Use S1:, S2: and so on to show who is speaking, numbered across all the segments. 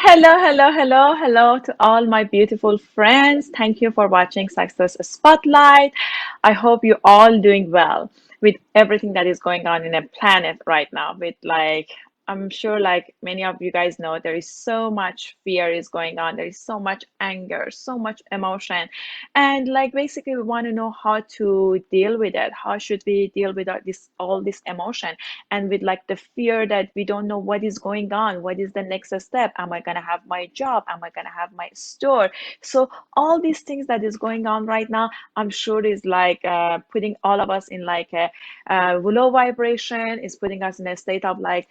S1: Hello, hello, hello, hello to all my beautiful friends. Thank you for watching Success Spotlight. I hope you all doing well with everything that is going on in the planet right now. I'm sure like many of you guys know, there is so much fear is going on. There is so much anger, so much emotion. And like basically we want to know how to deal with it. How should we deal with all this emotion? And with like the fear that we don't know what is going on, what is the next step, am I going to have my job, am I going to have my store? So all these things that is going on right now, I'm sure is like putting all of us in like a low vibration, is putting us in a state of like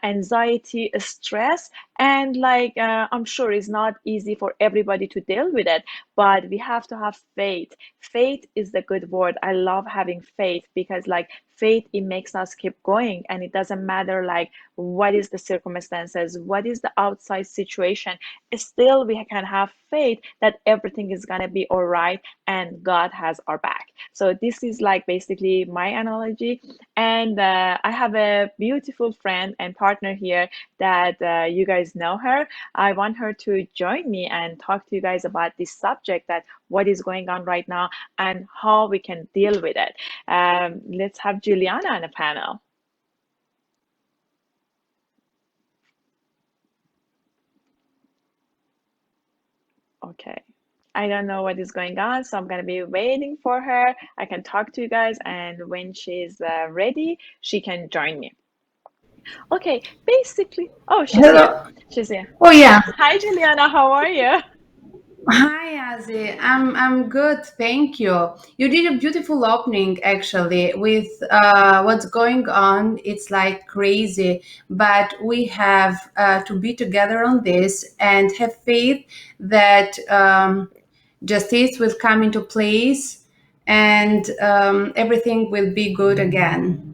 S1: anxiety, stress, and like I'm sure it's not easy for everybody to deal with it, but we have to have faith. Faith is the good word. I love having faith because like faith, it makes us keep going, and it doesn't matter like what is the circumstances, what is the outside situation, still we can have faith that everything is going to be all right and God has our back. So this is like basically my analogy. And I have a beautiful friend and partner here that you guys know her. I want her to join me and talk to you guys about this subject, that what is going on right now and how we can deal with it. Let's have Juliana on the panel. Okay. I don't know what is going on, so I'm going to be waiting for her. I can talk to you guys, and when she's ready, she can join me. Okay, basically, oh, she's here.
S2: Hello.
S1: She's here.
S2: Oh yeah.
S1: Hi, Juliana, how are you?
S2: Hi, Azi. I'm good, thank you. You did a beautiful opening actually with what's going on. It's like crazy, but we have to be together on this and have faith that justice will come into place and everything will be good again.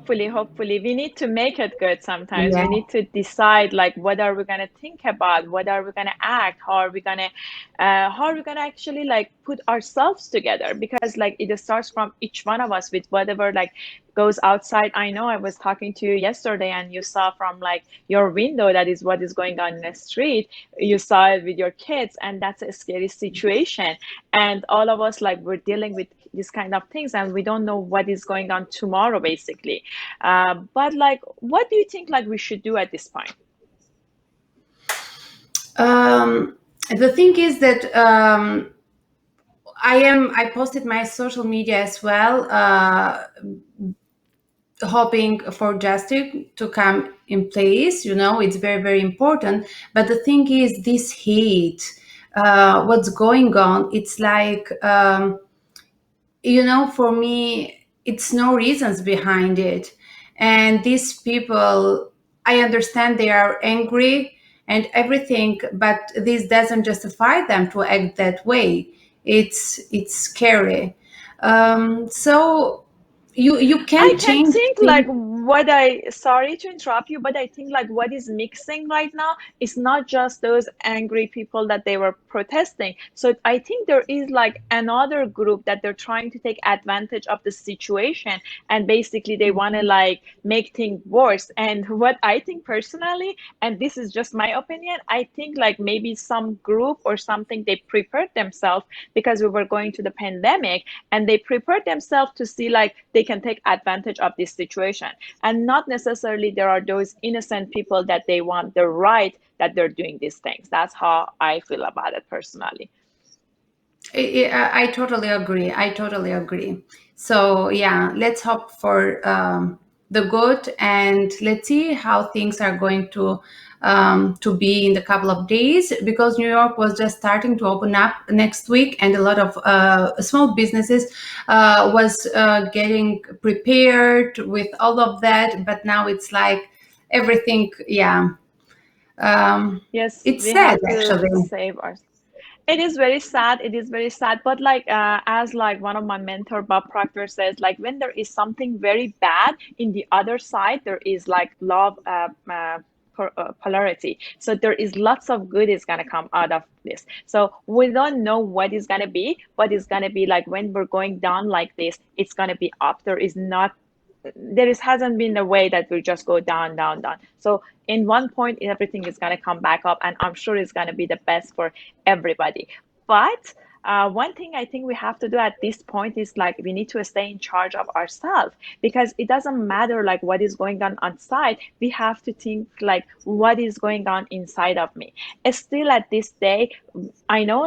S1: Hopefully, we need to make it good sometimes.
S2: Yeah.
S1: We need to decide like what are we gonna think about, what are we gonna act, how are we gonna actually like put ourselves together? Because like it starts from each one of us with whatever like goes outside. I know I was talking to you yesterday and you saw from like your window that is what is going on in the street. You saw it with your kids, and that's a scary situation. And all of us like we're dealing with these kind of things, and we don't know what is going on tomorrow basically. But like, what do you think like we should do at this point?
S2: Um, the thing is that I posted my social media as well, hoping for justice to come in place. You know, it's very very important. But the thing is, this hate, what's going on? It's like for me, it's no reasons behind it, and these people, I understand they are angry and everything, but this doesn't justify them to act that way. It's scary. So you
S1: I
S2: can
S1: can
S2: change
S1: think like
S2: things.
S1: what I, sorry to interrupt you, but I think like what is mixing right now is not just those angry people that they were protesting. So I think there is like another group that they're trying to take advantage of the situation, and basically they want to like make things worse. And what I think personally, and this is just my opinion, I think like maybe some group or something, they prepared themselves because we were going to the pandemic, and they prepared themselves to see like they can take advantage of this situation, and not necessarily there are those innocent people that they want the right that they're doing these things. That's how I feel about it personally.
S2: I totally agree. I totally agree. So yeah, let's hope for the good, and let's see how things are going to be in the couple of days, because New York was just starting to open up next week, and a lot of small businesses was getting prepared with all of that. But now it's like everything. Yeah,
S1: Yes,
S2: it's
S1: we
S2: sad
S1: have to
S2: actually.
S1: save our. It is very sad. It is very sad. But like as like one of my mentor Bob Proctor says, like when there is something very bad in the other side, there is like love, polarity. So there is lots of good is gonna come out of this. So we don't know what is gonna be, but it's gonna be like when we're going down like this, it's gonna be up. There is not there is hasn't been a way that we just go down, down, down. So in one point, everything is going to come back up, and I'm sure it's going to be the best for everybody. But one thing I think we have to do at this point is like we need to stay in charge of ourselves, because it doesn't matter like what is going on outside. We have to think like what is going on inside of me. Still at this day, I know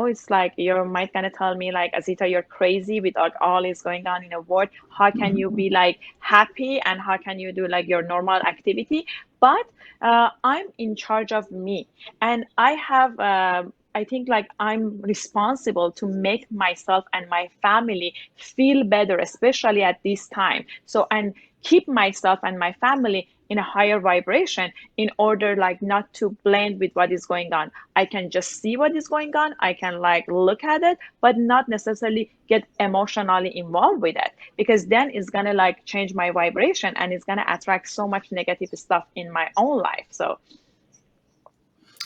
S1: it's like you might gonna tell me like, Azita, you're crazy with like all is going on in the world. How can you be like happy, and how can you do like your normal activity? But I'm in charge of me, and I have. I think like I'm responsible to make myself and my family feel better, especially at this time. So, and keep myself and my family in a higher vibration in order like not to blend with what is going on. I can just see what is going on, I can like look at it, but not necessarily get emotionally involved with it, because then it's gonna like change my vibration and it's gonna attract so much negative stuff in my own life. So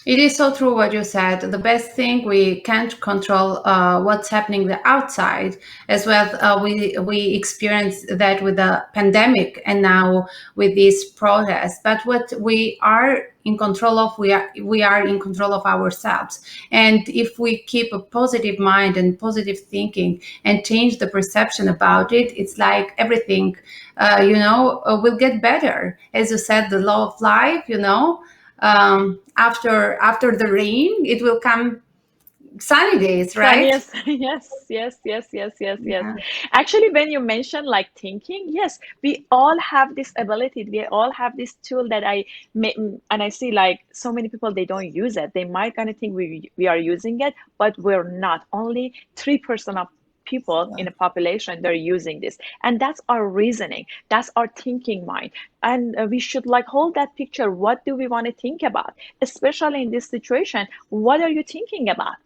S2: It is so true what you said. The best thing, we can't control what's happening the outside as well. We experienced that with the pandemic and now with these protests. But what we are in control of, we are in control of ourselves. And if we keep a positive mind and positive thinking and change the perception about it, it's like everything, will get better. As you said, the law of life, after the rain it will come sunny days,
S1: Sun,
S2: right?
S1: yes, yes, yes, yes, yes, yes, yes.
S2: Yeah.
S1: Actually, when you mention like thinking, yes, we all have this ability. We all have this tool that I and I see like so many people they don't use it. They might kind of think we are using it, but we're not. Only 3% of people in a population they're using this, and that's our reasoning. That's our thinking mind, and we should like hold that picture. What do we want to think about, especially in this situation? What are you thinking about?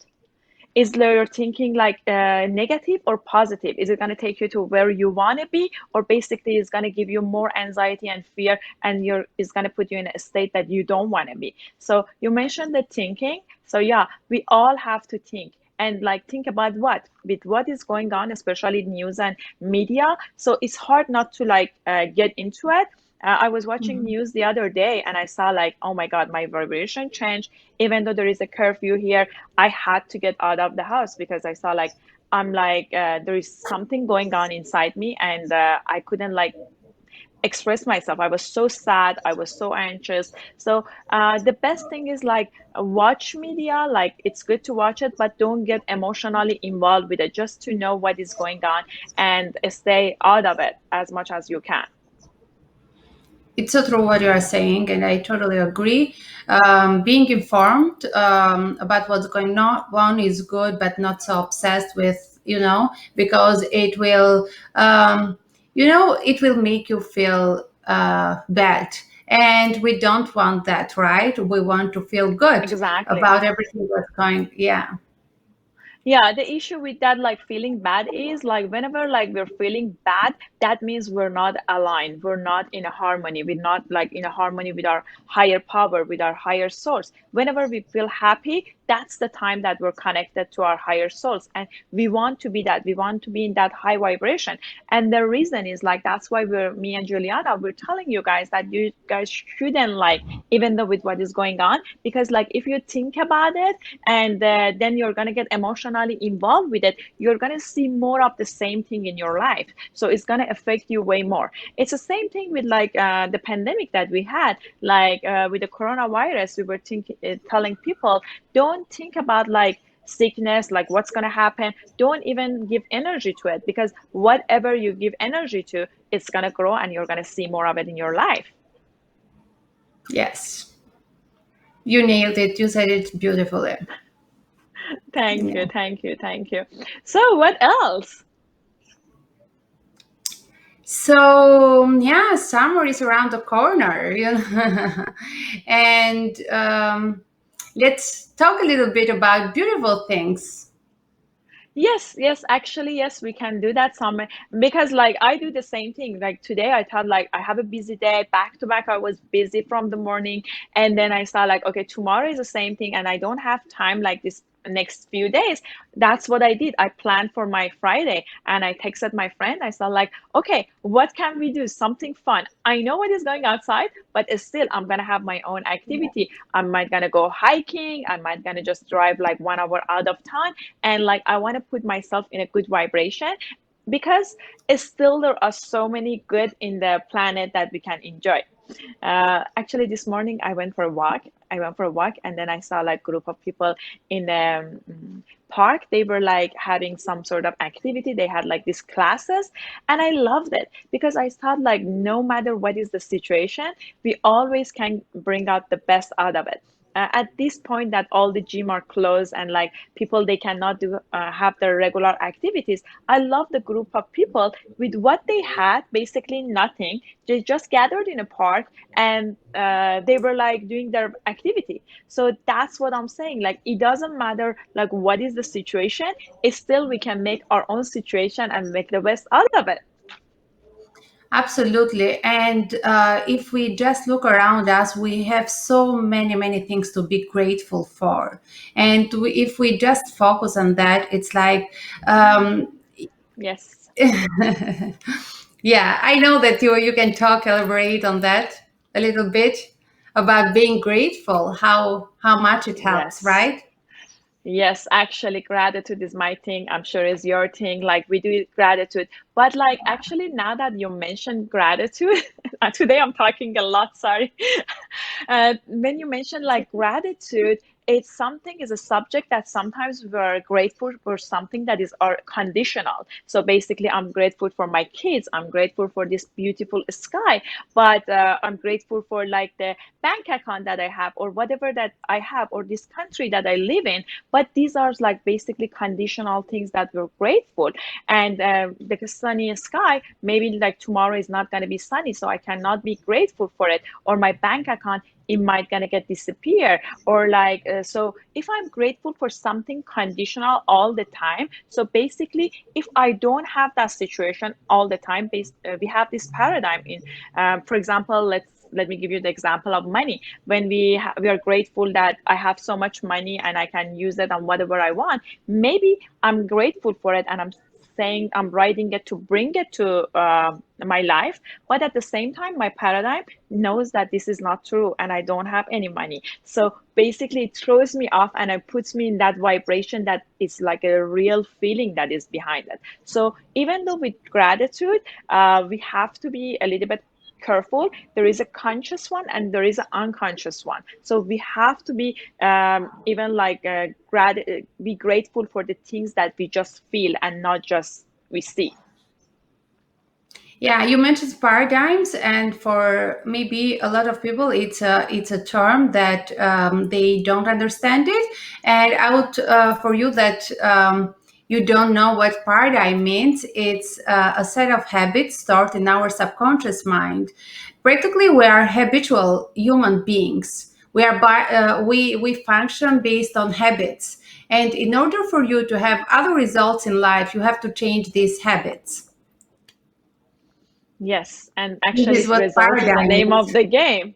S1: Is your thinking like negative or positive? Is it going to take you to where you want to be, or basically is going to give you more anxiety and fear, and you're is going to put you in a state that you don't want to be? So you mentioned the thinking. So yeah, we all have to think, and like think about what with what is going on, especially news and media. So it's hard not to like get into it. I was watching
S2: Mhm.
S1: news the other day and I saw like, oh my God, my vibration changed. Even though there is a curfew here, I had to get out of the house because I saw like I'm like there is something going on inside me, and I couldn't like express myself. I was so sad. I was so anxious. So the best thing is like watch media. Like it's good to watch it, but don't get emotionally involved with it. Just to know what is going on and stay out of it as much as you can.
S2: It's so true what you are saying, and I totally agree. Being informed about what's going on is good, but not so obsessed with, because it will make you feel bad. And we don't want that, right? We want to feel good
S1: Exactly.
S2: about everything that's going, yeah.
S1: Yeah, the issue with that, like feeling bad, is like whenever like we're feeling bad, that means we're not aligned. We're not in a harmony. We're not like in a harmony with our higher power, with our higher source. Whenever we feel happy, that's the time that we're connected to our higher source. And we want to be that. We want to be in that high vibration. And the reason is like that's why me and Juliana, we're telling you guys that you guys shouldn't like, even though with what is going on, because like if you think about it, and then you're going to get emotionally involved with it, you're going to see more of the same thing in your life, so it's going to affect you way more. It's the same thing with like the pandemic that we had, like with the coronavirus. We were telling people, don't think about like sickness, like what's going to happen. Don't even give energy to it, because whatever you give energy to, it's going to grow and you're going to see more of it in your life.
S2: Yes, you nailed it. You said it beautifully.
S1: Thank
S2: Yeah.
S1: you, thank you, thank you. So what else?
S2: So yeah, summer is around the corner, and let's talk a little bit about beautiful things.
S1: Yes, yes, actually, yes, we can do that some, because like I do the same thing. Like today, I thought like I have a busy day, back to back. I was busy from the morning, and then I saw like, okay, tomorrow is the same thing, and I don't have time like this next few days. That's what I did. I planned for my Friday and I texted my friend. I said like, okay, what can we do? Something fun. I know what is going outside, but still I'm gonna have my own activity. I might gonna go hiking. I might gonna just drive like 1 hour out of town. And like I want to put myself in a good vibration because it's still there are so many good in the planet that we can enjoy. Actually, this morning I went for a walk. I went for a walk, and then I saw like group of people in the park. They were like having some sort of activity. They had like these classes, and I loved it because I thought like no matter what is the situation, we always can bring out the best out of it. At this point that all the gym are closed and like people they cannot do have their regular activities, I love the group of people with what they had, basically nothing. They just gathered in a park and they were like doing their activity. So that's what I'm saying. Like it doesn't matter like what is the situation, it's still we can make our own situation and make the best out of it.
S2: Absolutely. And if we just look around us, we have so many, many things to be grateful for. And if we just focus on that, it's like, um,
S1: Yes.
S2: yeah, I know that you can talk, elaborate on that a little bit about being grateful, how much it helps,
S1: Yes.
S2: right?
S1: Yes, actually, gratitude is my thing. I'm sure is your thing. Like we do gratitude. But like actually now that you mentioned gratitude, today I'm talking a lot, sorry. When you mention like gratitude, it's something is a subject that sometimes we're grateful for something that is our conditional. So basically, I'm grateful for my kids. I'm grateful for this beautiful sky, but I'm grateful for like the bank account that I have or whatever that I have or this country that I live in. But these are like basically conditional things that we're grateful. And the sunny sky, maybe like tomorrow is not going to be sunny, so I cannot be grateful for it. Or my bank account, it might gonna get disappear. Or like so if I'm grateful for something conditional all the time, so basically if I don't have that situation all the time, we have this paradigm in for example, let me give you the example of money. When we are grateful that I have so much money and I can use it on whatever I want, maybe I'm grateful for it and I'm saying I'm writing it to bring it to my life, but at the same time my paradigm knows that this is not true and I don't have any money. So basically it throws me off and it puts me in that vibration that is like a real feeling that is behind it. So even though with gratitude we have to be a little bit careful. There is a conscious one and there is an unconscious one. So we have to be even like be grateful for the things that we just feel and not just we see.
S2: Yeah, you mentioned paradigms, and for maybe a lot of people, it's a term that they don't understand it. And I would for you that you don't know what paradigm means. It's a set of habits stored in our subconscious mind. Practically, we are habitual human beings. We function based on habits, and in order for you to have other results in life, you have to change these habits.
S1: Yes, and
S2: This is
S1: actually,
S2: what
S1: results is the
S2: paradigm
S1: name of
S2: is.
S1: the game.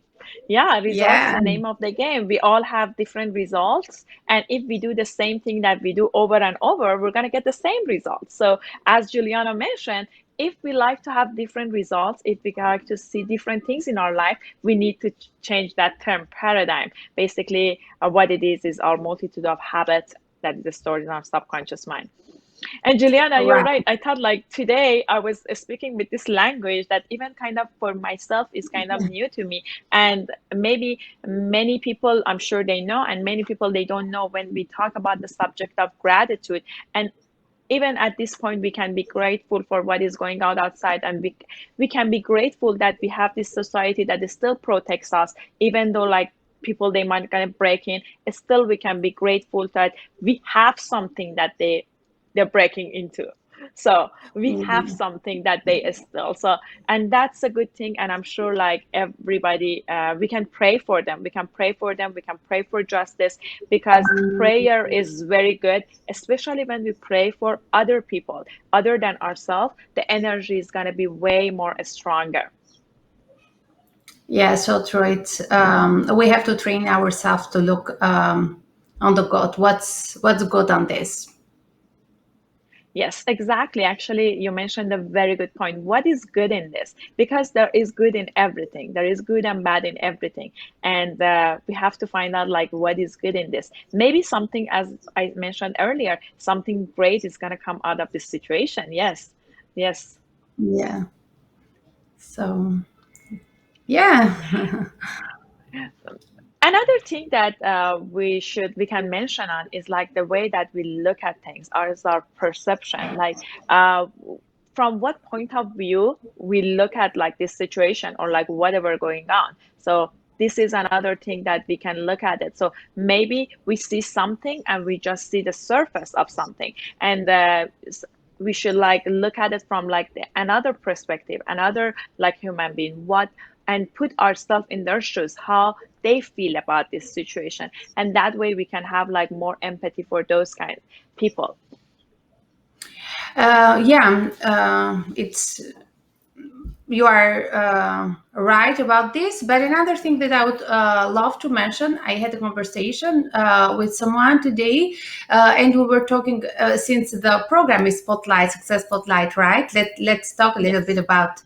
S1: Yeah, results is
S2: Yeah.
S1: the name of the game. We all have different results, and if we do the same thing that we do over and over, we're going to get the same results. So, as Juliana mentioned, if we like to have different results, if we like to see different things in our life, we need to change that term paradigm. Basically, what it is our multitude of habits that is stored in our subconscious mind. And Juliana, you're
S2: Right.
S1: right. I thought like today I was speaking with this language that even kind of for myself is kind of new to me. And maybe many people, I'm sure they know, and many people they don't know when we talk about the subject of gratitude. And even at this point, we can be grateful for what is going on outside, and we can be grateful that we have this society that still protects us, even though like people they might kind of break in. Still, we can be grateful that we have something that they're breaking into. So we have
S2: Mhm.
S1: something that they still so, and that's a good thing. And I'm sure like everybody, we can pray for them. We can pray for them. We can pray for justice because prayer is very good, especially when we pray for other people other than ourselves. The energy is gonna be way more stronger.
S2: Yeah, so true. It's we have to train ourselves to look on the good. What's good on this?
S1: Yes, exactly. Actually, you mentioned a very good point. What is good in this? Because there is good in everything. There is good and bad in everything. And we have to find out like what is good in this. Maybe something, as I mentioned earlier, something great is going to come out of this situation. Yes. Yes.
S2: Yeah. So yeah.
S1: Another thing that we can mention on is like the way that we look at things, or is our perception. Like uh, from what point of view we look at like this situation or like whatever going on. So this is another thing that we can look at it. So maybe we see something and we just see the surface of something, and we should like look at it from like another perspective, another like human being, what, and put ourselves in their shoes, how they feel about this situation, and that way we can have like more empathy for those kind of people.
S2: Yeah, it's you are right about this. But another thing that I would love to mention, I had a conversation with someone today, and we were talking since the program is Spotlight, Success Spotlight, right? Let's talk a little bit
S1: Yes.
S2: about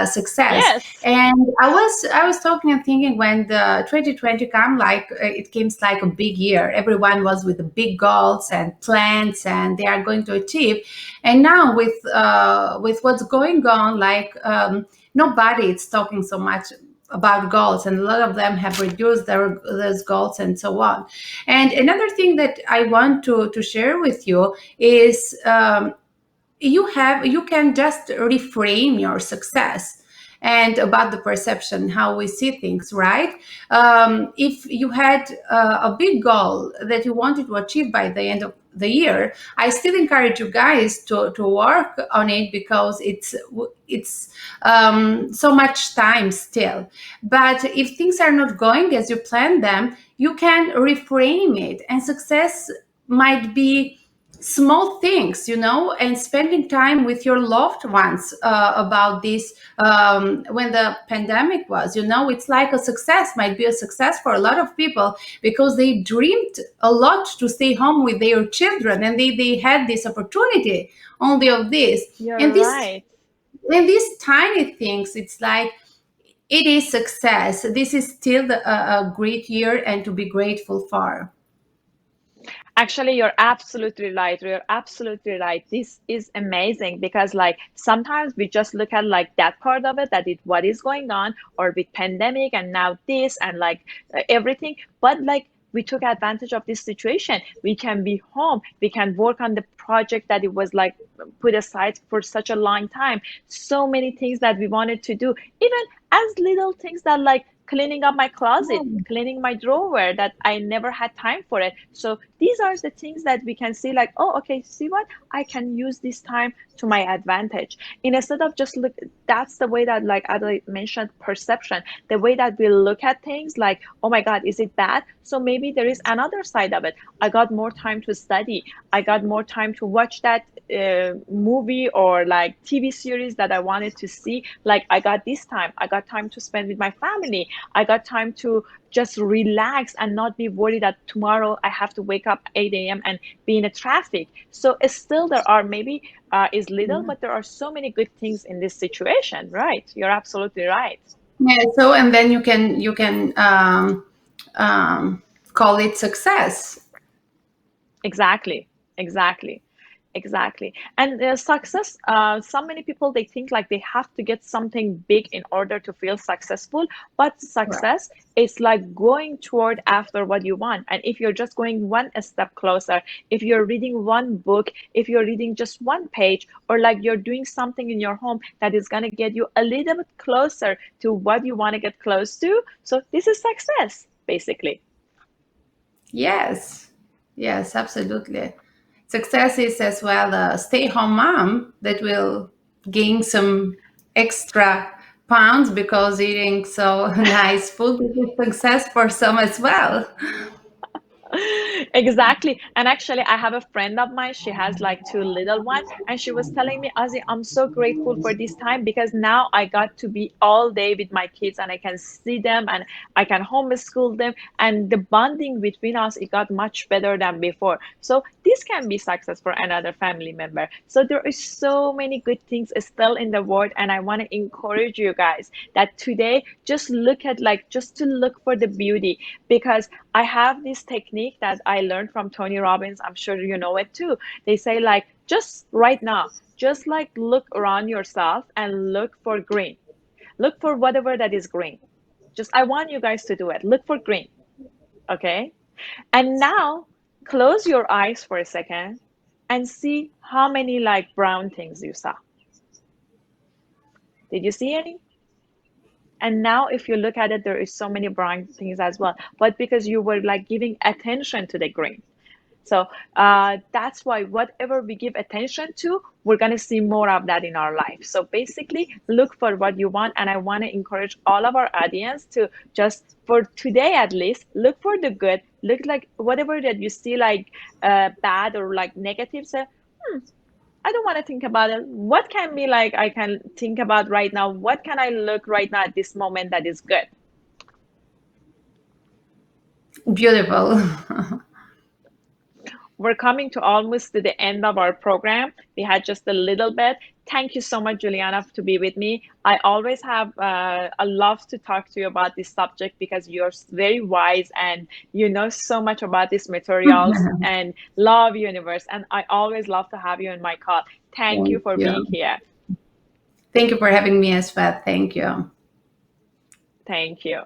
S2: success.
S1: Yes.
S2: And I was talking and thinking when the 2020 came, like it came like a big year. Everyone was with the big goals and plans, and they are going to achieve. And now with what's going on, like nobody is talking so much about goals, and a lot of them have reduced those goals and so on. And another thing that I want to share with you is you can just reframe your success and about the perception how we see things, right? If you had a big goal that you wanted to achieve by the end of the year, I still encourage you guys to work on it because it's so much time still. But if things are not going as you planned them, you can reframe it, and success might be small things, and spending time with your loved ones about this. When the pandemic was, it's like a success, might be a success for a lot of people because they dreamed a lot to stay home with their children, and they had this opportunity only of this.
S1: You're
S2: and this
S1: right.
S2: and these tiny things, it's like it is success. This is still a great year and to be grateful for.
S1: Actually, you're absolutely right. You're absolutely right. This is amazing because like sometimes we just look at like that part of it, that is what is going on, or with pandemic and now this and like everything. But like we took advantage of this situation. We can be home. We can work on the project that it was like put aside for such a long time. So many things that we wanted to do, even as little things that like cleaning up my closet, cleaning my drawer, that I never had time for it. So these are the things that we can see like, oh, okay, see what? I can use this time to my advantage. Instead of just look, that's the way that, like, as I mentioned, perception, the way that we look at things like, oh my God, is it bad? So maybe there is another side of it. I got more time to study. I got more time to watch that movie or like TV series that I wanted to see. Like, I got this time. I got time to spend with my family. I got time to just relax and not be worried that tomorrow I have to wake up 8 a.m. and be in a traffic. So still there are maybe is little, but there are so many good things in this situation, right? You're absolutely right.
S2: Yeah, so and then you can um, call it success.
S1: Exactly, exactly, exactly. And success, so many people they think like they have to get something big in order to feel successful. But
S2: Right.
S1: success is like going toward after what you want. And if you're just going one step closer, if you're reading one book, if you're reading just one page, or like you're doing something in your home that is gonna get you a little bit closer to what you want to get close to, so this is success, basically.
S2: Yes, yes, absolutely. Success is as well a stay-home mom that will gain some extra pounds because eating so nice food. This is success for some as well.
S1: Exactly. And actually, I have a friend of mine. She has like two little ones, and she was telling me, Ozzy, I'm so grateful for this time because now I got to be all day with my kids and I can see them and I can homeschool them. And the bonding between us, it got much better than before. So this can be success for another family member. So there is so many good things still in the world, and I want to encourage you guys that today just look at like just to look for the beauty, because I have this technique that I learned from Tony Robbins. I'm sure you know it too. They say like just right now, just like look around yourself and look for green. Look for whatever that is green. Just I want you guys to do it. Look for green, okay? And now close your eyes for a second and see how many like brown things you saw. Did you see any? And now if you look at it, there is so many brown things as well, but because you were like giving attention to the green. So that's why whatever we give attention to, we're going to see more of that in our life. So basically, look for what you want. And I want to encourage all of our audience to just, for today at least, look for the good. Look like whatever that you see like bad or like negative, say, I don't want to think about it. What can be like I can think about right now? What can I look right now at this moment that is good?
S2: Beautiful.
S1: We're coming to almost to the end of our program. We had just a little bit. Thank you so much, Juliana, to be with me. I always have a love to talk to you about this subject because you're very wise and you know so much about these materials and love universe. And I always love to have you in my call. Thank you
S2: Thank
S1: for being
S2: you.
S1: here.
S2: Thank you for having me as well. Thank you.
S1: Thank you.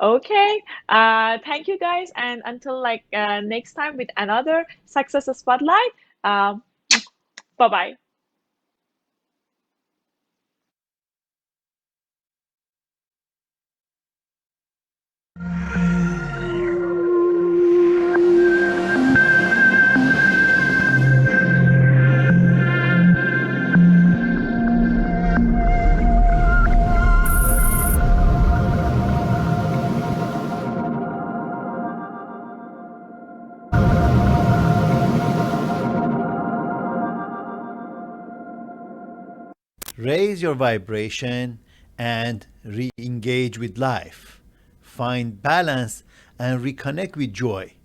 S1: Okay. Thank you guys. And until like next time with another success spotlight. Um, bye bye.
S3: Raise your vibration and re engage with life. Find balance and reconnect with joy.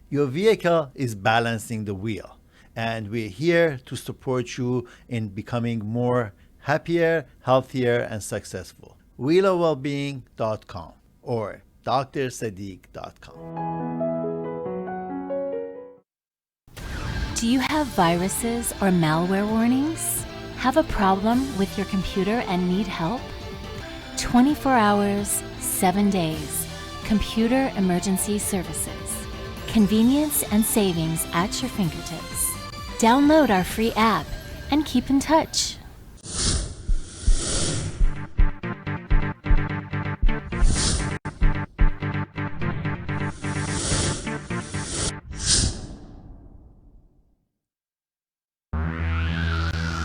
S3: Your vehicle is balancing the wheel, and we're here to support you in becoming more happier, healthier, and successful. wheelofwellbeing.com or drsadiq.com.
S4: Do you have viruses or malware warnings? Have a problem with your computer and need help? 24 hours, 7 days. Computer Emergency Services. Convenience and savings at your fingertips. Download our free app and keep in touch.